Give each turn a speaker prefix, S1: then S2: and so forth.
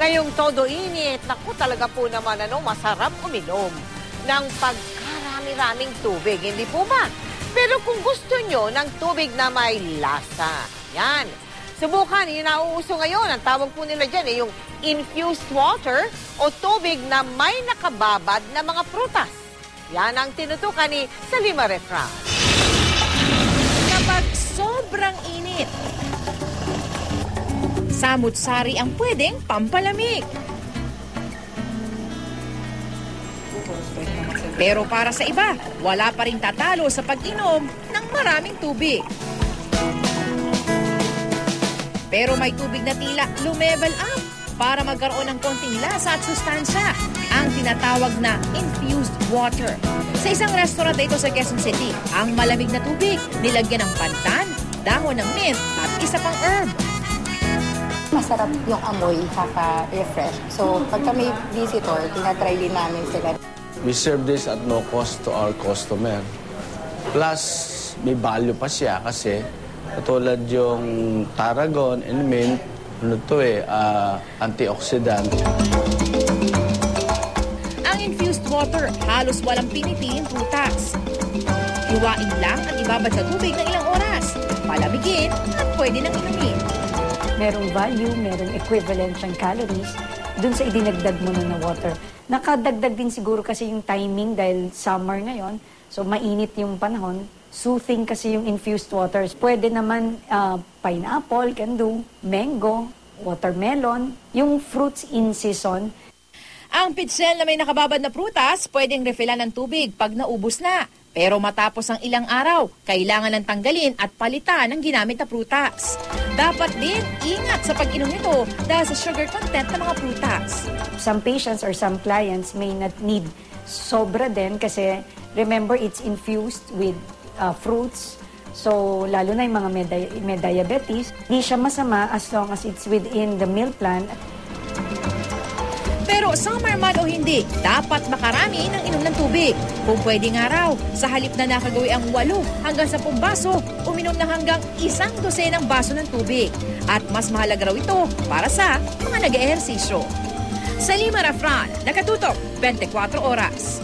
S1: Ngayong todo init, naku talaga po naman masarap uminom ng pagkarami-raming tubig, hindi po ba? Pero kung gusto nyo ng tubig na may lasa, yan. Subukan, yung nauuso ngayon, ang tawag po nila dyan yung infused water o tubig na may nakababad na mga prutas. Yan ang tinutukan ni Salima Refran.
S2: Kapag sobrang init, samut-sari ang pwedeng pampalamig. Pero para sa iba, wala pa rin tatalo sa pag-inom ng maraming tubig. Pero may tubig na tila lumevel up para magkaroon ng konting lasa at sustansya, ang tinatawag na infused water. Sa isang restaurant dito sa Quezon City, ang malamig na tubig nilagyan ng pandan, dahon ng mint at isa pang herb.
S3: Masarap yung amoy, kaka-refresh. So, pagka may visitor, tinatry din namin sila.
S4: We serve this at no cost to our customer. Plus, may value pa siya kasi katulad yung tarragon and mint, antioxidant.
S2: Ang infused water, halos walang pinipiling prutas. Hiwain lang at ibabad sa tubig ng ilang oras. Palamigin at pwede nang inumin.
S5: Merong value, merong equivalent siyang calories dun sa idinagdag mo na water. Nakadagdag din siguro kasi yung timing dahil summer ngayon, so mainit yung panahon. Soothing kasi yung infused waters. Pwede naman pineapple, can do, mango, watermelon, yung fruits in season.
S2: Ang pitsel na may nakababad na prutas, pwedeng refillan ng tubig pag naubos na. Pero matapos ang ilang araw, kailangan ng tanggalin at palitan ng ginamit na prutas. Dapat din ingat sa pag-inom nito dahil sa sugar content ng mga prutas.
S5: Some patients or some clients may not need sobra din kasi remember it's infused with fruits. So lalo na yung mga may diabetes, hindi siya masama as long as it's within the meal plan.
S2: Pero summer man o hindi, dapat makarami ng inom ng tubig. Kung pwedeng araw, sa halip na nakagawi ang 8 hanggang 10 baso, uminom na hanggang 1 dosenang baso ng tubig. At mas mahalaga raw ito para sa mga nag-ehersisyo. Salima Refran, nakatutok 24 oras.